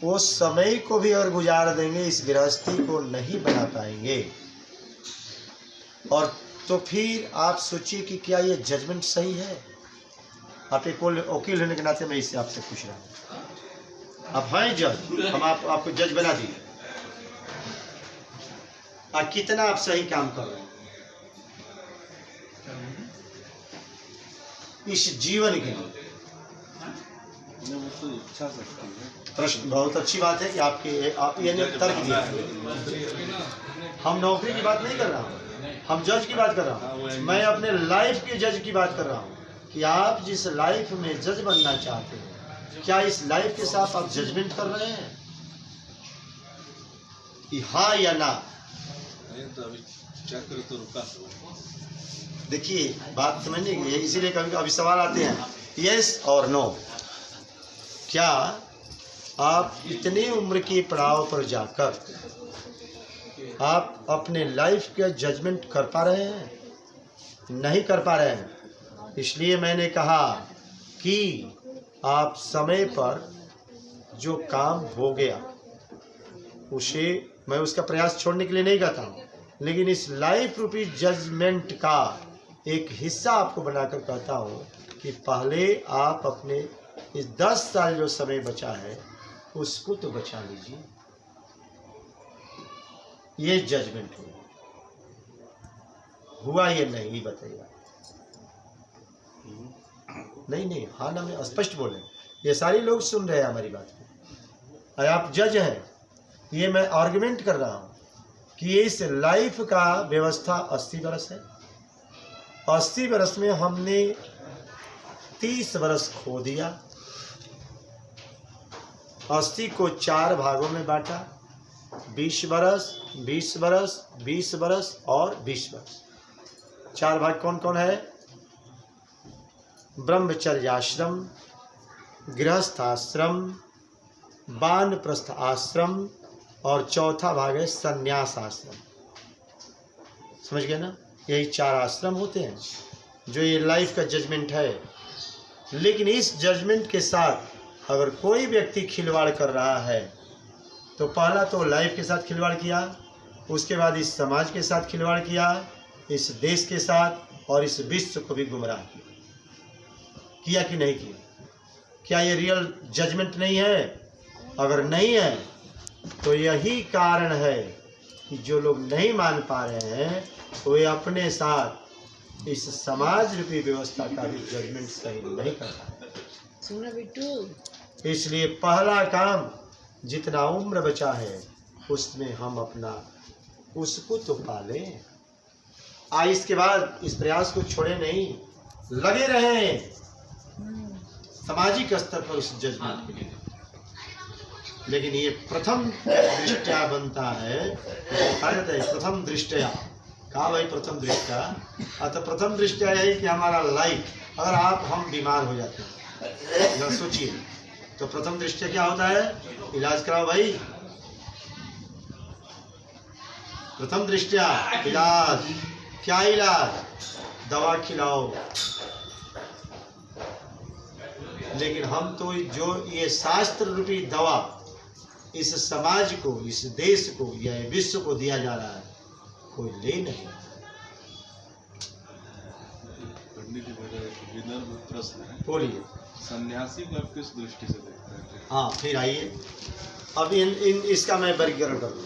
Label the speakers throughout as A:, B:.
A: वो समय को भी अगर गुजार देंगे इस गृहस्थी को नहीं बना पाएंगे। और तो फिर आप सोचिए कि क्या ये जजमेंट सही है? आप एक वकील होने के नाते मैं इससे आपसे पूछ रहा हूँ, आप हैं जज, हम आपको जज बना दिए, कितना आप सही काम कर रहे हैं इस जीवन के लिए? प्रश्न बहुत अच्छी बात है कि आप ये तर्क दिए। हम नौकरी की बात नहीं कर रहा हूँ, हम जज की बात कर रहा हूँ। मैं अपने लाइफ के जज की बात कर रहा हूँ कि आप जिस लाइफ में जज बनना चाहते हैं, क्या इस लाइफ के साथ आप जजमेंट कर रहे हैं कि हाँ या ना? देखिए बात समझने की है, इसीलिए कभी अभी सवाल आते हैं यस और नो। क्या आप इतनी उम्र की पड़ाव पर जाकर आप अपने लाइफ के जजमेंट कर पा रहे हैं? नहीं कर पा रहे हैं। इसलिए मैंने कहा कि आप समय पर जो काम हो गया उसे मैं उसका प्रयास छोड़ने के लिए नहीं कहता हूँ, लेकिन इस लाइफ रूपी जजमेंट का एक हिस्सा आपको बनाकर कहता हूँ कि पहले आप अपने इस 10 साल जो समय बचा है उसको तो बचा लीजिए। ये जजमेंट हुआ ये नहीं बताइए? नहीं हाँ ना में स्पष्ट बोले, ये सारे लोग सुन रहे हैं हमारी बात को। आप जज हैं, ये मैं आर्गुमेंट कर रहा हूँ कि इस लाइफ का व्यवस्था 80 वर्ष है। 80 वर्ष में हमने 30 वर्ष खो दिया। 80 को 4 भागों में बांटा, 20 वर्ष, 20 वर्ष, 20 वर्ष और 20 वर्ष। 4 भाग कौन कौन है? ब्रह्मचर्याश्रम, गृहस्थाश्रम, वानप्रस्थ आश्रम और चौथा भाग है संन्यास आश्रम। समझ गए ना? यही 4 आश्रम होते हैं जो ये लाइफ का जजमेंट है। लेकिन इस जजमेंट के साथ अगर कोई व्यक्ति खिलवाड़ कर रहा है तो पहला तो लाइफ के साथ खिलवाड़ किया, उसके बाद इस समाज के साथ खिलवाड़ किया, इस देश के साथ और इस विश्व को भी गुमराह किया कि नहीं किया? क्या ये रियल जजमेंट नहीं है? अगर नहीं है तो यही कारण है कि जो लोग नहीं मान पा रहे हैं तो वे अपने साथ इस समाज रूपी व्यवस्था का भी जजमेंट सही नहीं कर पाते। सुना बिट्टू? इसलिए पहला काम, जितना उम्र बचा है उसमें हम अपना उसको तो पालें। इसके बाद इस प्रयास को छोड़े नहीं, लगे रहें सामाजिक स्तर पर उस जजमेंट के लिए। लेकिन ये प्रथम दृष्टया बनता है, प्रथम दृष्टया। कहा भाई प्रथम दृष्टया? तो प्रथम दृष्टया है कि हमारा लाइफ, अगर हम बीमार हो जाते हैं, जरा सोचिए, तो प्रथम दृष्टया क्या होता है? इलाज कराओ भाई। प्रथम दृष्टया इलाज। क्या इलाज? दवा खिलाओ। लेकिन हम तो जो ये शास्त्र रूपी दवा इस समाज को, इस देश को या विश्व को दिया जा रहा है, कोई ले नहीं। बोलिए,
B: सन्यासी को आप किस दृष्टि से देखते हैं?
A: हाँ फिर आइए, अब इसका मैं वर्गीकरण करूँ।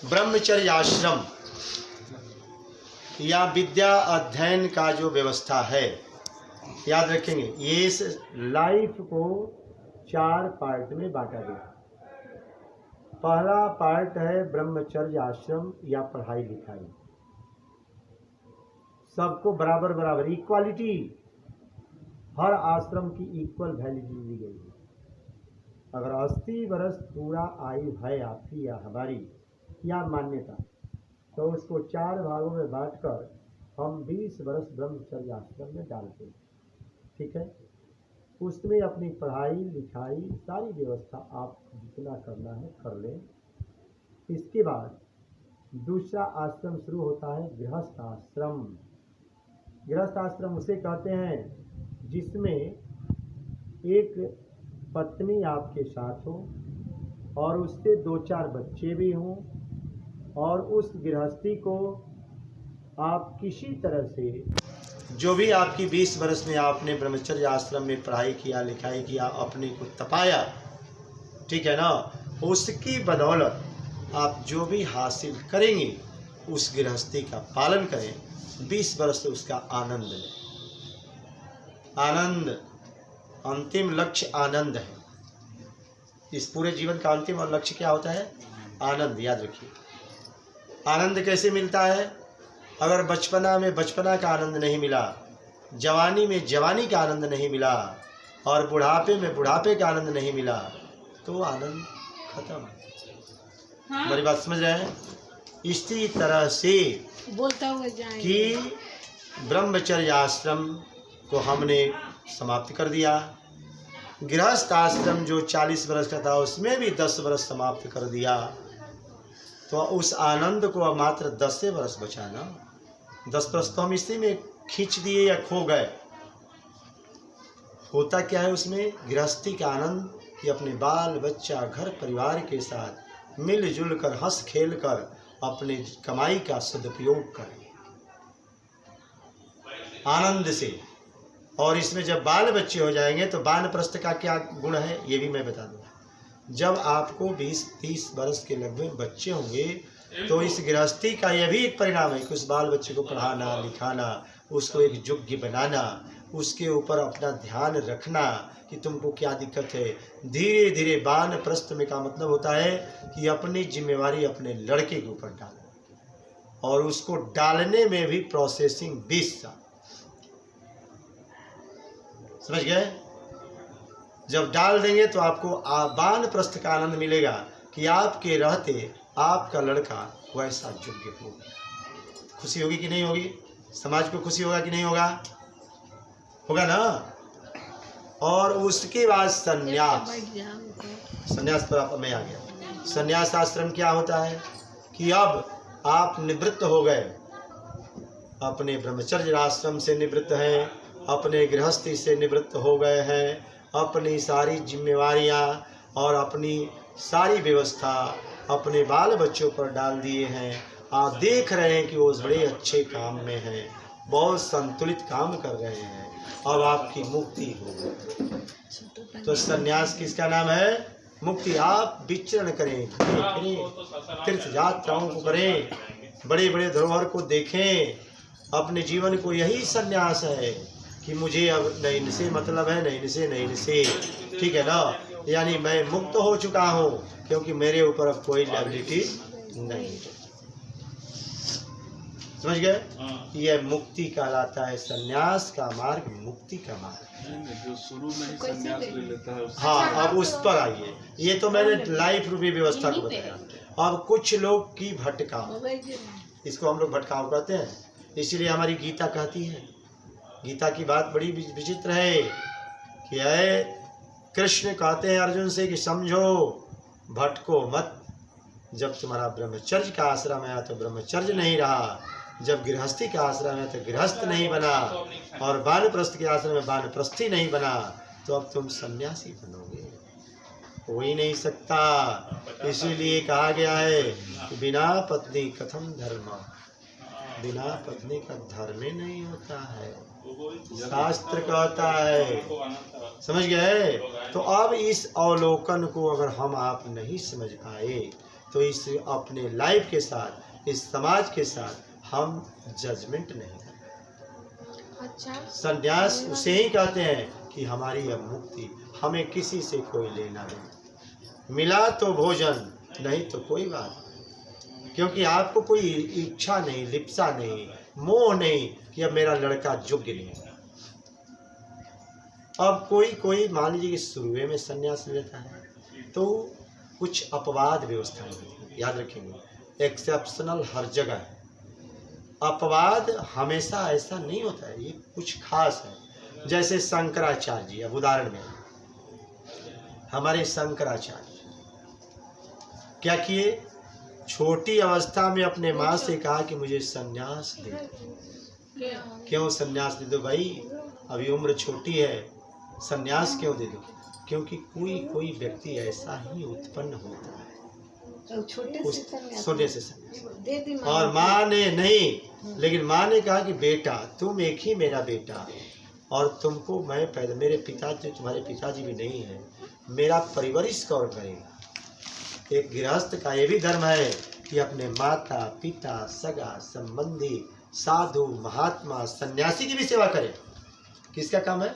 A: ब्रह्मचर्य आश्रम या विद्या अध्ययन का जो व्यवस्था है, याद रखेंगे ये इस लाइफ को 4 पार्ट में बांटा गया। पहला पार्ट है ब्रह्मचर्य आश्रम या पढ़ाई लिखाई, सबको बराबर बराबर इक्वालिटी, हर आश्रम की इक्वल वैल्यू दी गई है। अगर 80 वर्ष पूरा आयु है आपकी या हमारी या मान्यता, तो उसको 4 भागों में बांटकर हम 20 वर्ष ब्रह्मचर्य आश्रम में डालते हैं। ठीक है? उसमें अपनी पढ़ाई लिखाई सारी व्यवस्था आप जितना करना है कर लें। इसके बाद दूसरा आश्रम शुरू होता है गृहस्थ आश्रम। गृहस्थ आश्रम उसे कहते हैं जिसमें एक पत्नी आपके साथ हो और उससे 2-4 बच्चे भी हों, और उस गृहस्थी को आप किसी तरह से, जो भी आपकी 20 वर्ष में आपने ब्रह्मचर्य आश्रम में पढ़ाई किया, लिखाई किया, अपने को तपाया, ठीक है ना, उसकी बदौलत आप जो भी हासिल करेंगे उस गृहस्थी का पालन करें, 20 वर्ष से उसका आनंद लें। आनंद, अंतिम लक्ष्य आनंद है। इस पूरे जीवन का अंतिम और लक्ष्य क्या होता है? आनंद। याद रखिए, आनंद कैसे मिलता है? अगर बचपना में बचपना का आनंद नहीं मिला, जवानी में जवानी का आनंद नहीं मिला, और बुढ़ापे में बुढ़ापे का आनंद नहीं मिला, तो आनंद खत्म। मेरी बात समझ रहे हैं? इसी तरह से
C: बोलता हुआ जाएंगे
A: कि ब्रह्मचर्य आश्रम को हमने समाप्त कर दिया, गृहस्थ आश्रम जो 40 वर्ष का था उसमें भी 10 वर्ष समाप्त कर दिया, तो उस आनंद को अब मात्र 10 वर्ष बचा ना। 10 वर्ष तो हम इसी में खींच दिए या खो गए। होता क्या है उसमें? गृहस्थी का आनंद कि अपने बाल बच्चा घर परिवार के साथ मिलजुल कर, हंस खेल कर अपने कमाई का सदुपयोग करें आनंद से। और इसमें जब बाल बच्चे हो जाएंगे तो वानप्रस्थ का क्या गुण है ये भी मैं बता दूँ। जब आपको 20-30 वर्ष के लगभग बच्चे होंगे तो इस गृहस्थी का यह भी एक परिणाम है कि उस बाल बच्चे को पढ़ाना लिखाना, उसको एक योग्य बनाना, उसके ऊपर अपना ध्यान रखना कि तुमको क्या दिक्कत है। धीरे धीरे वानप्रस्थ में का मतलब होता है कि अपनी जिम्मेवारी अपने लड़के के ऊपर डालो, और उसको डालने में भी प्रोसेसिंग 20 साल। समझ गए? जब डाल देंगे तो आपको वानप्रस्थ का आनंद मिलेगा कि आपके रहते आपका लड़का वैसा योग्य हो। खुशी होगी कि नहीं होगी? समाज को खुशी होगा कि नहीं होगा? होगा ना। और उसके बाद संन्यास। संन्यास पर आप मैं आ गया। संन्यास आश्रम क्या होता है कि अब आप निवृत्त हो गए, अपने ब्रह्मचर्य आश्रम से निवृत्त हैं, अपने गृहस्थी से निवृत्त हो गए हैं, अपनी सारी जिम्मेवारियां और अपनी सारी व्यवस्था अपने बाल बच्चों पर डाल दिए हैं। आप देख रहे हैं कि वो बड़े अच्छे काम में हैं, बहुत संतुलित काम कर रहे हैं, अब आपकी मुक्ति हो गई। तो संन्यास किसका नाम है? मुक्ति। आप विचरण करें, तीर्थ यात्राओं को करें, बड़े बड़े धरोहर को देखें, अपने जीवन को यही संन्यास है कि मुझे अब न इनसे मतलब है, न इनसे, न इनसे, ठीक है ना। यानी मैं मुक्त हो चुका हूँ क्योंकि मेरे ऊपर अब कोई लायबिलिटी नहीं है। समझ गए? यह मुक्ति कहलाता है। संन्यास का मार्ग मुक्ति का मार्ग।
B: जो शुरू में ही संन्यास ले लेता है
A: हाँ, अब उस पर आइए। ये तो मैंने लाइफ रूपी व्यवस्था को बताया। अब कुछ लोग की भटकाव, इसको हम लोग भटकाव कहते हैं। इसीलिए हमारी गीता कहती है, गीता की बात बड़ी विचित्र है कि है कृष्ण कहते हैं अर्जुन से कि समझो, भटको मत। जब तुम्हारा ब्रह्मचर्य का आश्रम आया तो ब्रह्मचर्य नहीं रहा, जब गृहस्थी का आश्रम है तो गृहस्थ नहीं बना, और वानप्रस्थ के आश्रम में वानप्रस्थी नहीं बना, तो अब तुम सन्यासी बनोगे। हो ही नहीं सकता। इसीलिए कहा गया है कि बिना पत्नी कथम धर्म, बिना पत्नी का धर्म ही नहीं होता है, शास्त्र कहता है। समझ गए? तो अब इस अवलोकन को अगर हम आप नहीं समझ पाए तो इस अपने लाइफ के साथ, इस समाज के साथ हम जजमेंट नहीं करते।
C: अच्छा,
A: संन्यास उसे ही कहते हैं कि हमारी अब मुक्ति, हमें किसी से कोई लेना नहीं, मिला तो भोजन, नहीं तो कोई बात, क्योंकि आपको कोई इच्छा नहीं, लिप्सा नहीं, मोह नहीं कि अब मेरा लड़का योग्य नहीं है। अब कोई मान लीजिए कि शुरुए में संन्यास लेता है तो कुछ अपवाद व्यवस्था है, याद रखेंगे। एक्सेप्शनल हर जगह है, अपवाद हमेशा ऐसा नहीं होता है, ये कुछ खास है। जैसे शंकराचार्य जी, अब उदाहरण में हमारे शंकराचार्य क्या किए, छोटी अवस्था में अपने माँ से कहा कि मुझे संन्यास दे दो। क्यों संन्यास दे दो भाई, अभी उम्र छोटी है, संन्यास क्यों दे दो? क्योंकि कोई कोई व्यक्ति ऐसा ही उत्पन्न होता है
C: तो छोटे से सन्यासी
A: छोटे से सन्यासी।
C: दे दी
A: और माँ ने नहीं, लेकिन माँ ने कहा कि बेटा तुम एक ही मेरा बेटा, और तुमको मैं पैदा, मेरे पिता जो तुम्हारे पिताजी भी नहीं है, मेरा परवरिश कौन करेगा। एक गृहस्थ का ये भी धर्म है कि अपने माता पिता सगा संबंधी साधु महात्मा सन्यासी की भी सेवा करे। किसका काम है?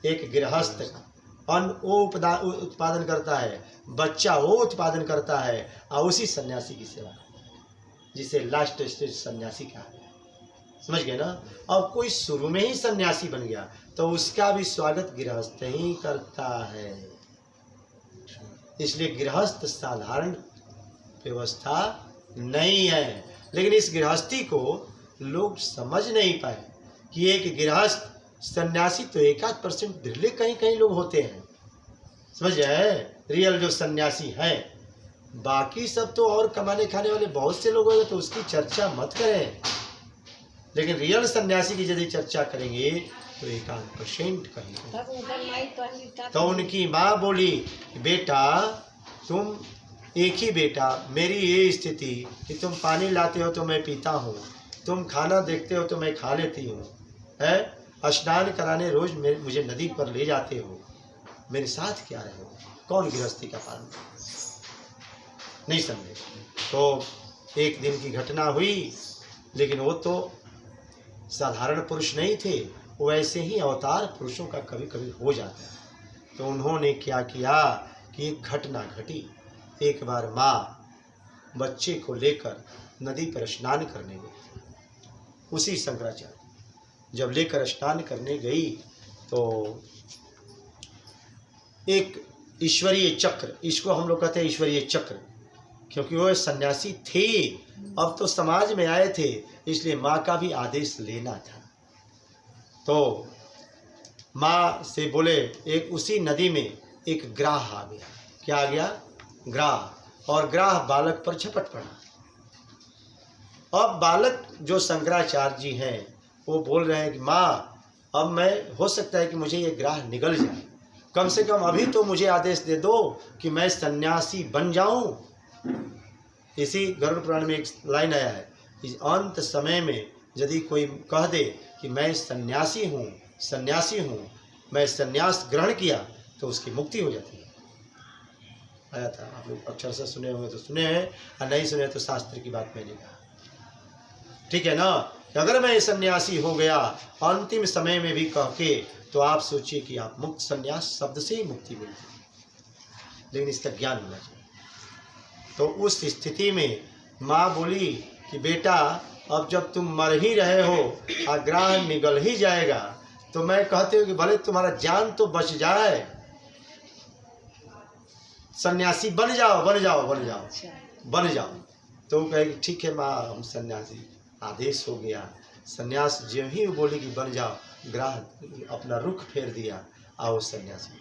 A: एक गृहस्थ का। अन्न वो उत्पादन करता है, बच्चा वो उत्पादन करता है, और उसी सन्यासी की सेवा, जिसे लास्ट स्टेज सन्यासी का है। समझ गए ना। अब कोई शुरू में ही सन्यासी बन गया तो उसका भी स्वागत गृहस्थ ही करता है। इसलिए गृहस्थ साधारण व्यवस्था नहीं है। लेकिन इस गृहस्थी को लोग समझ नहीं पाए कि एक गृहस्थ सन्यासी तो 1-8% बिरले कहीं कहीं लोग होते हैं, समझ गए, रियल जो सन्यासी है। बाकी सब तो और कमाने खाने वाले बहुत से लोग होंगे, तो उसकी चर्चा मत करें। लेकिन रियल सन्यासी की यदि चर्चा करेंगे तो 1-8% कहीं। तो उनकी माँ बोली, बेटा तुम एक ही बेटा, मेरी ये स्थिति कि तुम पानी लाते हो तो मैं पीता हूँ, तुम खाना देखते हो तो मैं खा लेती हूँ, है, स्नान कराने रोज मुझे नदी पर ले जाते हो, मेरे साथ क्या रहे हो। कौन गृहस्थी का पालन नहीं समझे। तो एक दिन की घटना हुई, लेकिन वो तो साधारण पुरुष नहीं थे, वो ऐसे ही अवतार पुरुषों का कभी कभी हो जाता है। तो उन्होंने क्या किया कि एक घटना घटी। एक बार माँ बच्चे को लेकर नदी पर स्नान करने गई। उसी शंकराचार्य जब लेकर स्नान करने गई तो एक ईश्वरीय चक्र, इसको हम लोग कहते हैं ईश्वरीय चक्र, क्योंकि वो सन्यासी थे, अब तो समाज में आए थे, इसलिए माँ का भी आदेश लेना था। तो माँ से बोले, एक उसी नदी में एक ग्राह आ गया। क्या आ गया? ग्राह। और ग्राह बालक पर झपट पड़ा। अब बालक जो शंकराचार्य जी हैं वो बोल रहे हैं कि माँ अब मैं, हो सकता है कि मुझे ये ग्राह निगल जाए, कम से कम अभी तो मुझे आदेश दे दो कि मैं सन्यासी बन जाऊं। इसी गरुड़ पुराण में एक लाइन आया है, इस अंत समय में यदि कोई कह दे कि मैं सन्यासी हूँ, मैं सन्यास ग्रहण किया, तो उसकी मुक्ति हो जाती है। आया था, आप लोग अक्षर से सुने होंगे तो सुने हैं, और नहीं सुने तो शास्त्र की बात मैंने कहा। ठीक है ना। अगर मैं सन्यासी हो गया अंतिम समय में भी कह के, तो आप सोचिए कि आप मुक्त, सन्यास शब्द से ही मुक्ति मिलती है, लेकिन इसका ज्ञान होना चाहिए। तो उस स्थिति में माँ बोली कि बेटा अब जब तुम मर ही रहे हो और ग्राह निगल ही जाएगा, तो मैं कहते हो कि भले तुम्हारा जान तो बच जाए, सन्यासी बन जाओ। तो वो कहे कि ठीक है माँ, हम सन्यासी, आदेश हो गया। सन्यास जो ही बोली कि बन जाओ, ग्राह अपना रुख फेर दिया, आओ सन्यासी।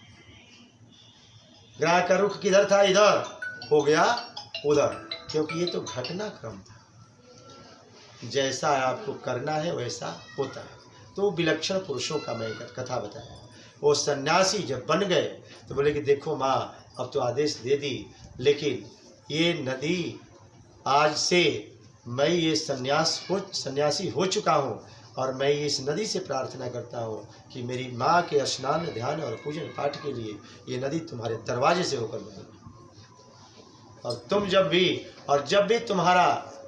A: ग्राह का रुख किधर था? इधर हो गया उधर, क्योंकि ये तो घटनाक्रम था। जैसा आपको करना है वैसा होता है। तो विलक्षण पुरुषों का मैं कथा बताया। वो सन्यासी जब बन गए तो बोले कि देखो माँ, अब तो आदेश दे दी, लेकिन ये नदी, आज से मैं ये सन्यासी हो चुका हूँ, और मैं इस नदी से प्रार्थना करता हूँ कि मेरी माँ के स्नान ध्यान और पूजन पाठ के लिए ये नदी तुम्हारे दरवाजे से होकर बहेगी। और तुम जब भी तुम्हारा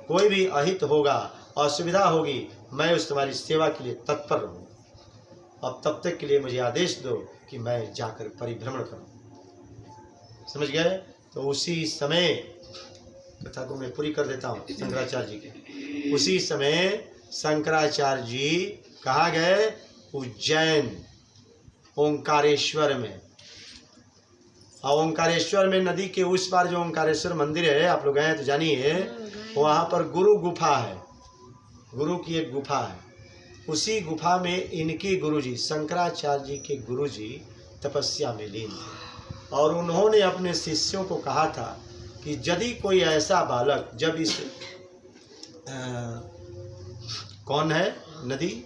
A: कोई भी अहित होगा, असुविधा होगी, मैं उस तुम्हारी सेवा के लिए तत्पर रहूँ। अब तब तक के लिए मुझे आदेश दो कि मैं जाकर परिभ्रमण करूँ। समझ गए। तो उसी समय, कथा को मैं पूरी कर देता हूँ शंकराचार्य जी की। उसी समय शंकराचार्य जी कहाँ गए? उज्जैन, ओंकारेश्वर में। और ओंकारेश्वर में नदी के उस पार जो ओंकारेश्वर मंदिर है, आप लोग गए हैं तो जानिए, वहाँ पर गुरु गुफा है, गुरु की एक गुफा है। उसी गुफा में इनके गुरुजी, शंकराचार्य जी के गुरुजी तपस्या में लीन थे, और उन्होंने अपने शिष्यों को कहा था कि यदि कोई ऐसा बालक, जब इस कौन है नदी,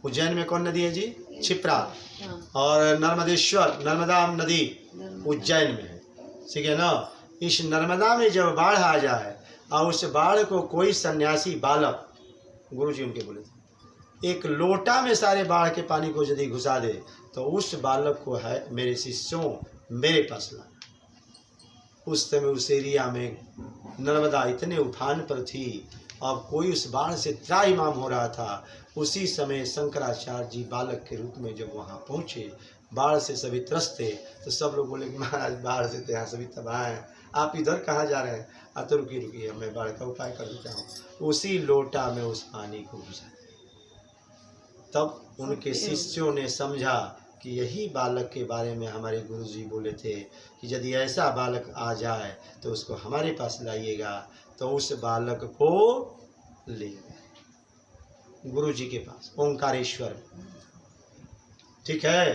A: उज्जैन में कौन नदी है जी? क्षिप्रा
C: हाँ,
A: और नर्मदेश्वर, नर्मदा नदी
C: नर्मदा।
A: उज्जैन में है, ठीक है ना। इस नर्मदा में जब बाढ़ आ जाए और उस बाढ़ को कोई सन्यासी बालक, गुरु जी उनके बोले थे, एक लोटा में सारे बाढ़ के पानी को यदि घुसा दे तो उस बालक को है मेरे शिष्यों मेरे पास ला। उस समय उस एरिया में नर्मदा इतने उफान पर थी, अब कोई उस बाढ़ से त्राहिमाम हो रहा था। उसी समय शंकराचार्य जी बालक के रूप में जब वहाँ पहुँचे, बाढ़ से सभी त्रस्त थे, तो सब लोग बोले कि महाराज बाढ़ से तो यहाँ सभी तबाह हैं, आप इधर कहाँ जा रहे हैं? तो रुकिए रुकिए, मैं बाढ़ का उपाय कर देता हूँ। उसी लोटा में उस पानी को घुसा। तब उनके शिष्यों ने समझा कि यही बालक के बारे में हमारे गुरु जी बोले थे कि यदि ऐसा बालक आ जाए तो उसको हमारे पास लाइएगा। तो उस बालक को ले गए गुरु जी के पास, ओंकारेश्वर, ठीक है।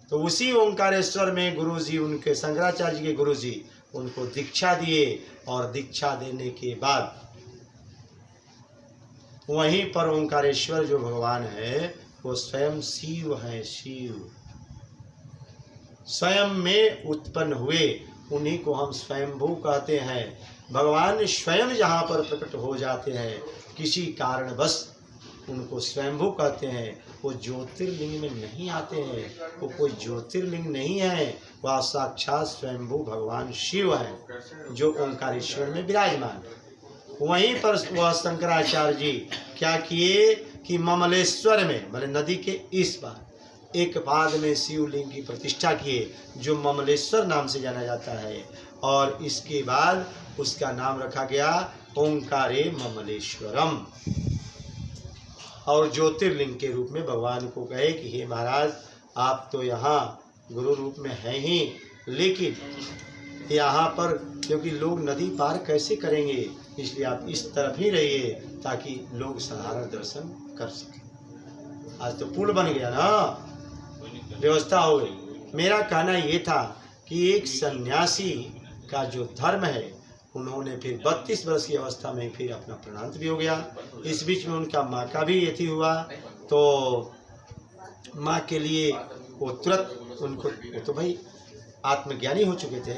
A: तो उसी ओंकारेश्वर में गुरु जी, उनके शंकराचार्य जी के गुरु जी उनको दीक्षा दिए, और दीक्षा देने के बाद वहीं पर ओंकारेश्वर जो भगवान है वो स्वयं शिव है। शिव स्वयं में उत्पन्न हुए, उन्हीं को हम स्वयंभू कहते हैं। भगवान स्वयं जहाँ पर प्रकट हो जाते हैं, किसी कारणवश उनको स्वयंभू कहते हैं। वो ज्योतिर्लिंग में नहीं आते हैं, वो कोई ज्योतिर्लिंग नहीं है, वह साक्षात स्वयंभू भगवान शिव है जो ओंकारेश्वर में विराजमान है। वहीं पर वह शंकराचार्य जी क्या किए कि ममलेश्वर में, मतलब नदी के इस पार एक पाद में शिवलिंग की प्रतिष्ठा किए, जो ममलेश्वर नाम से जाना जाता है। और इसके बाद उसका नाम रखा गया ओंकारे ममलेश्वरम। और ज्योतिर्लिंग के रूप में भगवान को कहे कि हे महाराज, आप तो यहाँ गुरु रूप में हैं ही, लेकिन यहाँ पर क्योंकि लोग नदी पार कैसे करेंगे, इसलिए आप इस तरफ ही रहिए ताकि लोग साधारण दर्शन कर सकें। आज तो पुल बन गया ना, व्यवस्था हो गई। मेरा कहना ये था कि एक सन्यासी का जो धर्म है, उन्होंने फिर 32 वर्ष की अवस्था में फिर अपना प्रणांत भी हो गया। इस बीच में उनका माँ का भी यथी हुआ, तो माँ के लिए वो तुरंत उनको, वो तो भाई आत्मज्ञानी हो चुके थे,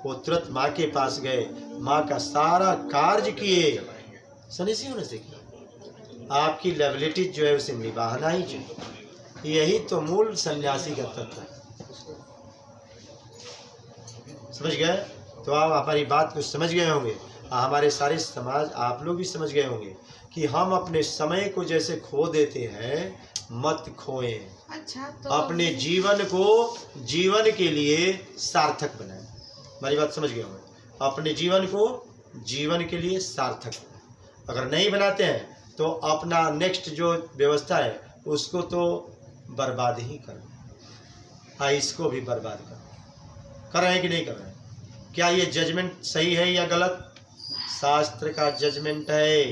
A: वो तुरंत माँ के पास गए, माँ का सारा कार्य किए, सन्यासी होने से किया। आपकी लेवलिटी जो है उसे निभाना ही चाहिए, यही तो मूल सन्यासी का तत्व है। समझ गए? तो आप हमारी बात को समझ गए होंगे, हमारे सारे समाज, आप लोग भी समझ गए होंगे कि हम अपने समय को जैसे खो देते हैं, मत खोएं।
C: अच्छा, तो
A: अपने जीवन को जीवन के लिए सार्थक बनाएं। हमारी बात समझ गए होंगे, अपने जीवन को जीवन के लिए सार्थक बनाएं। अगर नहीं बनाते हैं तो अपना नेक्स्ट जो व्यवस्था है उसको तो बर्बाद ही कर, हाँ, इसको भी बर्बाद कर रहे हैं कि नहीं कर रहे हैं? क्या ये जजमेंट सही है या गलत? शास्त्र का जजमेंट है,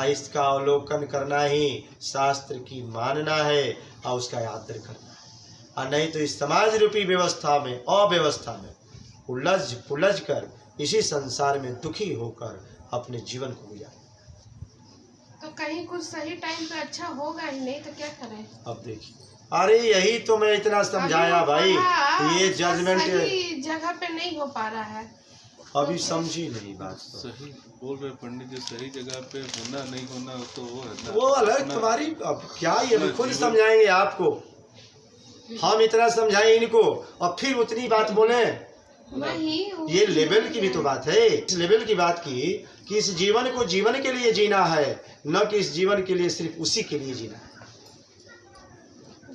A: इसका अवलोकन करना ही शास्त्र की मानना है और उसका आदर करना है। और नहीं तो इस समाज रूपी व्यवस्था में, अव्यवस्था में उलझ पुलझ कर इसी संसार में दुखी होकर अपने जीवन को गुजारें।
D: तो कहीं कुछ सही टाइम पे अच्छा होगा ही नहीं तो क्या करें?
A: अब देखिए, अरे यही तो मैं इतना समझाया भाई, ये जजमेंट
D: सही जगह पे नहीं हो पा रहा है।
A: अभी समझी नहीं बात तो।
B: सही बोल रहे पंडित जी, सही जगह पे होना नहीं होना तो वो है ना,
A: वो अलग तुम्हारी, अब क्या ये भी खुद समझाएंगे आपको, हम इतना समझाएं इनको और फिर उतनी बात बोले।
D: नहीं,
A: ये लेवल की भी तो बात है, इस लेवल की बात की कि इस जीवन को जीवन के लिए जीना है, न कि इस जीवन के लिए सिर्फ उसी के लिए जीना है।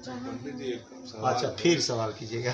B: पंडित जी एक सवाल
A: अच्छा,
B: है।
A: फिर सवाल कीजिएगा।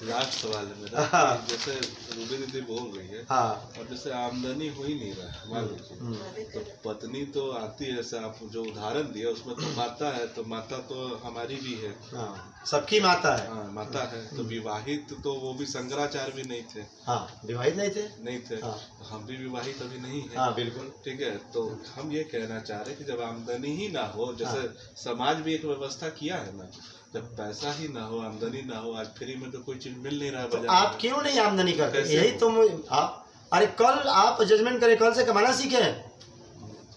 B: लास्ट सवाल है मेरा,
A: हाँ।
B: कि जैसे रूबी दीदी बोल रही है,
A: हाँ,
B: और जैसे आमदनी हो ही नहीं रहा है, मान लीजिए तो पत्नी तो आती है, जैसे आप जो उदाहरण दिया उसमें तो माता है, तो माता तो हमारी भी है,
A: हाँ, सबकी माता है।
B: हाँ माता है, तो विवाहित तो वो भी शंकराचार्य भी नहीं थे,
A: हाँ, विवाहित नहीं थे।
B: नहीं थे,
A: हाँ।
B: हम भी विवाहित अभी नहीं है।
A: हाँ, बिल्कुल।
B: ठीक है, तो हम ये कहना चाह रहे हैं कि जब आमदनी ही ना हो, जैसे समाज भी एक व्यवस्था किया है ना, जब पैसा ही ना हो, आमदनी ना हो, आज फ्री में तो कोई चीज मिल नहीं रहा है
A: तो
B: बाजार
A: आप
B: में।
A: क्यों नहीं आमदनी करते?
B: कैसे
A: यही
B: हो?
A: तो आप, अरे कल आप जजमेंट करें, कल से कमाना सीखें।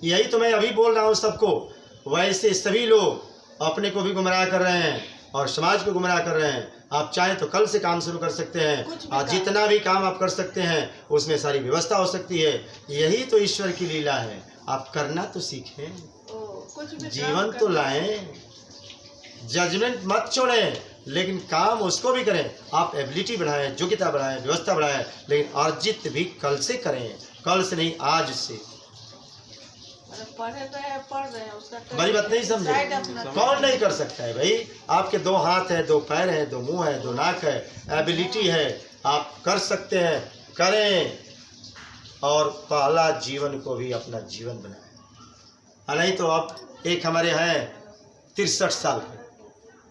A: यही तो मैं अभी बोल रहा हूँ सबको। वैसे सभी लोग अपने को भी गुमराह कर रहे हैं और समाज को गुमराह कर रहे हैं। आप चाहें तो कल से काम शुरू कर सकते हैं, और जितना भी काम आप कर सकते हैं उसमें सारी व्यवस्था हो सकती है। यही तो ईश्वर की लीला है। आप करना तो सीखें, जीवन तो लाएं, जजमेंट मत छोड़ें, लेकिन काम उसको भी करें। आप एबिलिटी बढ़ाएं, योग्यता बढ़ाएं, व्यवस्था बढ़ाएं, लेकिन अर्जित भी कल से करें, कल से नहीं आज से।
C: पढ़ रहे हैं उसका
A: बड़ी बात नहीं समझे? कौन नहीं कर सकता है भाई? आपके 2 हाथ है, 2 पैर है, 2 मुंह है, 2 नाक है, एबिलिटी है, आप कर सकते हैं, करें। और पहला जीवन को भी अपना जीवन बनाएं। नहीं तो अब एक हमारे हैं 63 साल के,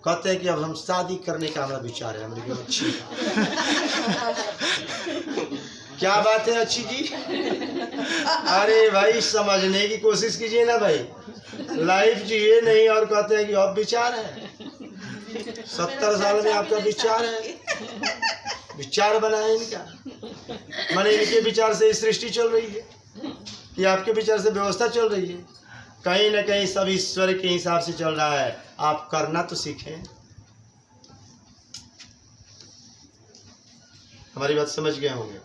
A: कहते हैं कि अब हम शादी करने का हमारा विचार है। हमने कहा अच्छी क्या बात है अच्छी जी? अरे भाई समझने की कोशिश कीजिए ना भाई, लाइफ जिए नहीं और कहते हैं कि अब विचार है। 70 साल में आपका विचार है, विचार बना है इनका, माने इनके विचार से सृष्टि चल रही है, कि आपके विचार से व्यवस्था चल रही है। कहीं न कहीं सब ईश्वर के हिसाब से चल रहा है। आप करना तो सीखें। हमारी बात समझ गए होंगे?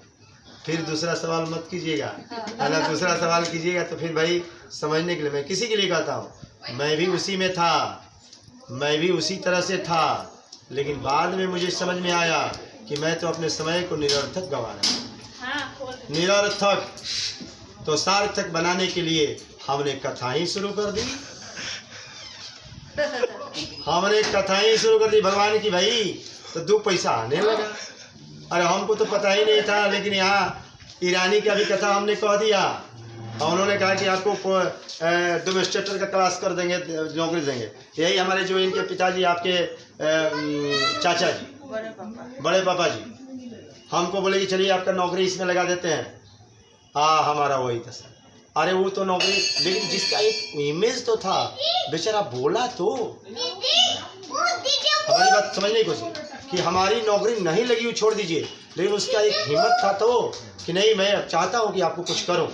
A: फिर दूसरा सवाल मत कीजिएगा, है ना? दूसरा सवाल कीजिएगा तो फिर भाई समझने के लिए मैं किसी के लिए कहता हूँ, मैं भी उसी में था, मैं भी उसी तरह से था, लेकिन बाद में मुझे समझ में आया कि मैं तो अपने समय को निरर्थक गंवा रहा हूँ। निरर्थक तो सार्थक बनाने के लिए हमने कथा ही शुरू कर दी। हमने कथा ही शुरू कर दी भगवान की भाई, तो 2 पैसा आने लगा। अरे हमको तो पता ही नहीं था, लेकिन यहाँ ईरानी का भी कथा हमने कह दिया, और उन्होंने कहा कि आपको डोमेस्टेटर का क्लास कर देंगे, नौकरी देंगे। यही हमारे जो इनके पिताजी, आपके चाचा जी, बड़े पापा जी, हमको बोले कि चलिए आपका नौकरी इसमें लगा देते हैं। हमारा वही था सर। अरे वो तो नौकरी, लेकिन जिसका एक इमेज तो था, बेचारा बोला तो। हमारी बात समझने की कोशिश, कि हमारी नौकरी नहीं लगी छोड़ दीजिए, लेकिन उसका एक हिम्मत था तो कि नहीं मैं चाहता हूँ कि आपको कुछ करूँ।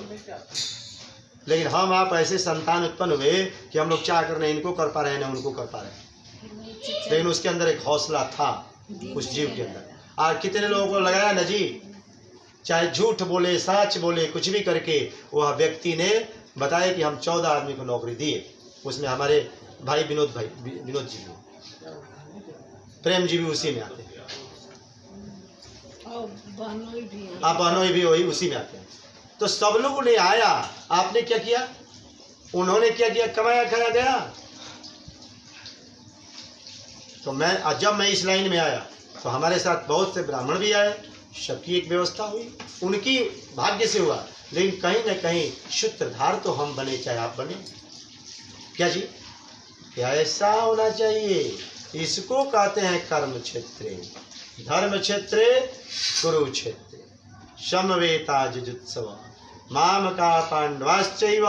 A: लेकिन हम आप ऐसे संतान उत्पन्न हुए कि हम लोग चाह कर नहीं इनको कर पा रहे हैं ना उनको कर पा रहे हैं, लेकिन उसके अंदर एक हौसला था उस जीव के अंदर। और कितने लोगों को लगाया ना जी, चाहे झूठ बोले सच बोले कुछ भी करके, वह व्यक्ति ने बताया कि हम 14 आदमी को नौकरी दिए। उसमें हमारे भाई विनोद जी भी, प्रेम जी भी उसी में आते हैं, आप बहनोई भी वही उसी में आते हैं। तो सब लोगों ने आया, आपने क्या किया, उन्होंने क्या किया, कमाया खाया गया। तो जब मैं इस लाइन में आया तो हमारे साथ बहुत से ब्राह्मण भी आए, सबकी एक व्यवस्था हुई, उनकी भाग्य से हुआ। लेकिन कहीं न कहीं सूत्रधार तो हम बने, चाहे आप बने। क्या जी, ऐसा होना चाहिए। इसको कहते हैं कर्म क्षेत्रे धर्म क्षेत्रे कुरुक्षेत्रे समवेता जुजुत्सव माम का पांडवाश्चैव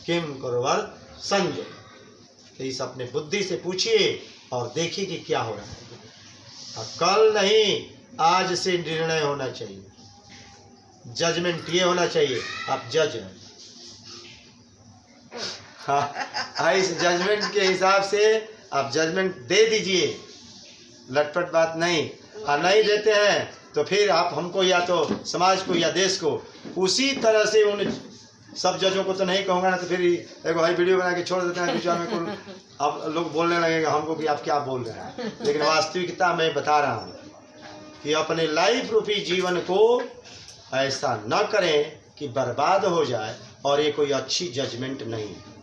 A: किम कुर्वत संजय। तो इस अपने बुद्धि से पूछिए और देखिए कि क्या हो रहा है। कल नहीं, आज से निर्णय होना चाहिए, जजमेंट ये होना चाहिए, आप जज हैं। हाँ, इस जजमेंट के हिसाब से आप जजमेंट दे दीजिए, लटपट बात नहीं। नहीं देते हैं तो फिर आप हमको या तो समाज को या देश को उसी तरह से, उन सब जजों को तो नहीं कहूँगा ना, तो फिर एक भाई वीडियो बना के छोड़ देते हैं बीच में, अब लोग बोलने लगेगा हमको कि आप क्या बोल रहे हैं। लेकिन वास्तविकता मैं बता रहा हूँ कि अपने लाइफ रूपी जीवन को ऐसा न करें कि बर्बाद हो जाए, और ये कोई अच्छी जजमेंट नहीं है।